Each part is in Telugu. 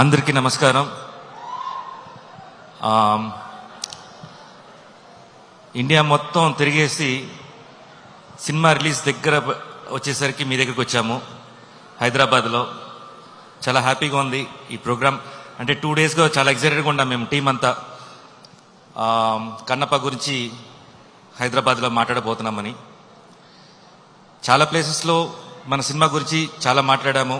అందరికీ నమస్కారం. ఇండియా మొత్తం తిరిగేసి సినిమా రిలీజ్ దగ్గర వచ్చేసరికి మీ దగ్గరికి వచ్చాము హైదరాబాద్లో. చాలా హ్యాపీగా ఉంది ఈ ప్రోగ్రామ్. అంటే 2 డేస్గా చాలా ఎక్సైటెడ్గా ఉన్నాం మేము టీం అంతా. కన్నప్ప గురించి హైదరాబాద్లో మాట్లాడబోతున్నామని. చాలా ప్లేసెస్లో మన సినిమా గురించి చాలా మాట్లాడాము.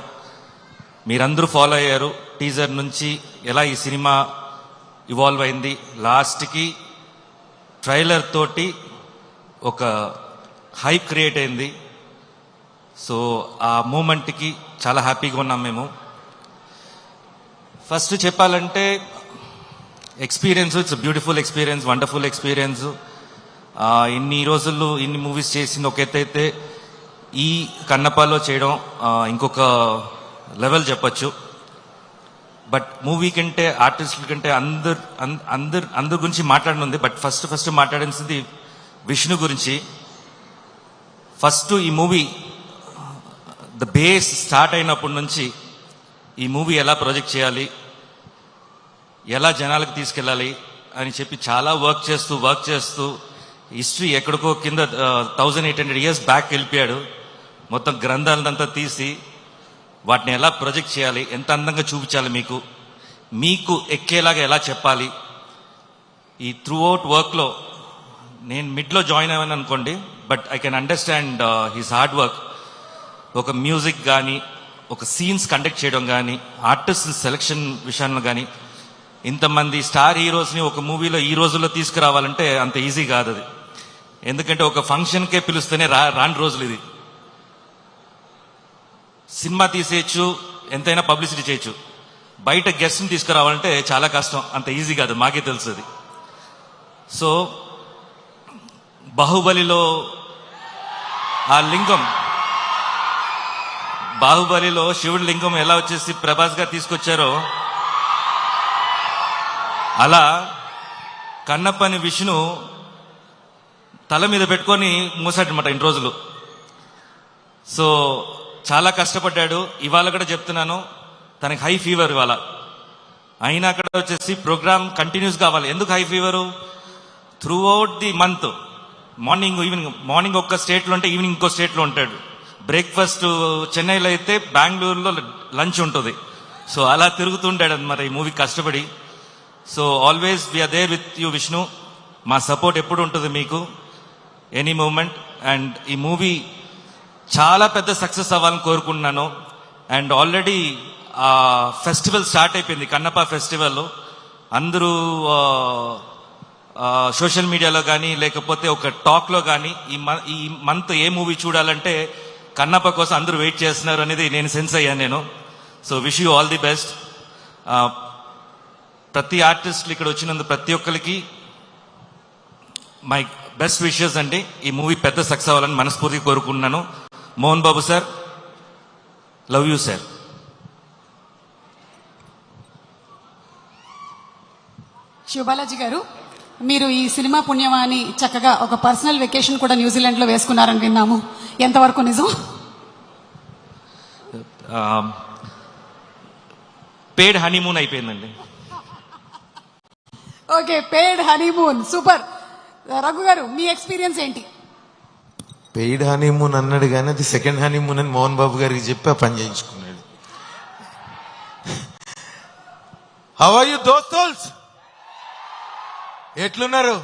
మీరందరూ ఫాలో అయ్యారు. టీజర్ నుంచి ఎలా ఈ సినిమా ఇవాల్వ్ అయింది, లాస్ట్కి ట్రైలర్ తోటి ఒక హైప్ క్రియేట్ అయింది. సో ఆ మూమెంట్కి చాలా హ్యాపీగా ఉన్నాం మేము. ఫస్ట్ చెప్పాలంటే experience, it's beautiful experience, wonderful experience. ఇన్ని రోజుల్లో ఇన్ని మూవీస్ చేసింది ఒక ఎత్తు అయితే, ఈ కన్నప్పలో చేయడం ఇంకొక లెవెల్ చెప్పచ్చు. బట్ మూవీ కంటే ఆర్టిస్టుల కంటే అందరి గురించి మాట్లాడనుంది. బట్ ఫస్ట్ మాట్లాడాల్సింది విష్ణు గురించి. ఫస్ట్ ఈ మూవీ ద బేస్ స్టార్ట్ అయినప్పటి నుంచి ఈ మూవీ ఎలా ప్రొజెక్ట్ చేయాలి, ఎలా జనాలకు తీసుకెళ్ళాలి అని చెప్పి చాలా వర్క్ చేస్తూ హిస్టరీ ఎక్కడికో కింద 1800 years బ్యాక్ వెళ్ళిపోయాడు. మొత్తం గ్రంథాలంతా తీసి వాటిని ఎలా ప్రొజెక్ట్ చేయాలి, ఎంత అందంగా చూపించాలి, మీకు ఎక్కేలాగా ఎలా చెప్పాలి. ఈ త్రూ అవుట్ వర్క్లో నేను మిడ్లో జాయిన్ అయ్యాను అనుకోండి, but I can understand his hard work. ఒక మ్యూజిక్ కానీ, ఒక సీన్స్ కండక్ట్ చేయడం కానీ, ఆర్టిస్ట్ సెలెక్షన్ విషయంలో కానీ, ఇంతమంది స్టార్ హీరోస్ని ఒక మూవీలో ఈ రోజుల్లో తీసుకురావాలంటే అంత ఈజీ కాదు అది. ఎందుకంటే ఒక ఫంక్షన్కే పిలుస్తేనే రాని రోజులు ఇది. సినిమా తీసేయచ్చు, ఎంతైనా పబ్లిసిటీ చేయొచ్చు. బయట గెస్ట్ని తీసుకురావాలంటే చాలా కష్టం, అంత ఈజీ కాదు, మాకే తెలుసు అది. సో బాహుబలిలో ఆ లింగం, బాహుబలిలో శివుడి లింగం ఎలా వచ్చేసి ప్రభాస్ గారు తీసుకొచ్చారో, అలా కన్నప్పని విష్ణు తల మీద పెట్టుకొని మూసాడనమాట ఇన్ని రోజులు. సో చాలా కష్టపడ్డాడు. ఇవాళ కూడా చెప్తున్నాను, తనకి హై ఫీవర్ ఇవాళ. అయినా అక్కడ వచ్చేసి ప్రోగ్రామ్ కంటిన్యూస్ కావాలి. ఎందుకు high fever? Through out the month morning ఒక్క స్టేట్లో ఉంటే ఈవినింగ్ ఇంకో స్టేట్లో ఉంటాడు. బ్రేక్ఫాస్ట్ చెన్నైలో అయితే బెంగళూరులో లంచ్ ఉంటుంది. సో అలా తిరుగుతుంటాడు అన్నమాట ఈ మూవీ కష్టపడి. So always we are there with you Vishnu. మా సపోర్ట్ ఎప్పుడు ఉంటుంది మీకు, ఎనీ మూమెంట్. అండ్ ఈ మూవీ చాలా పెద్ద సక్సెస్ అవ్వాలని కోరుకుంటున్నాను. అండ్ ఆల్రెడీ ఫెస్టివల్ స్టార్ట్ అయిపోయింది, కన్నప్ప ఫెస్టివల్. అందరూ సోషల్ మీడియాలో కానీ లేకపోతే ఒక టాక్లో కానీ ఈ మంత్ ఏ మూవీ చూడాలంటే కన్నప్ప కోసం అందరూ వెయిట్ చేస్తున్నారు అనేది నేను సెన్స్ అయ్యాను నేను. So wish you all the best. ప్రతి ఆర్టిస్టులు ఇక్కడ వచ్చినందుకు ప్రతి ఒక్కరికి మై బెస్ట్ విషెస్ అండి. ఈ మూవీ పెద్ద సక్సెస్ అవ్వాలని మనస్ఫూర్తిగా కోరుకుంటున్నాను. Mohan Babu sir, love you sir. Sivabalaji గారు, మీరు ఈ సినిమా పుణ్యమాని చక్కగా ఒక పర్సనల్ వెకేషన్ కూడా న్యూజిలాండ్ లో వేసుకున్నారని విన్నాము. ఎంతవరకు నిజం? పేడ్ హనీమూన్ అయిపోయిందండి. ఓకే, పేడ్ హనీమూన్, సూపర్. రఘు గారు, మీ ఎక్స్పీరియన్స్ ఏంటి? పెయిడ్ హనీమూన్ అన్నాడు కానీ అది సెకండ్ హనీమూన్ అని మోహన్ బాబు గారికి చెప్పి ఆ పని చేయించుకున్నాడు. హౌ ఆర్ యు దోస్తోల్స్? ఎట్లున్నారు?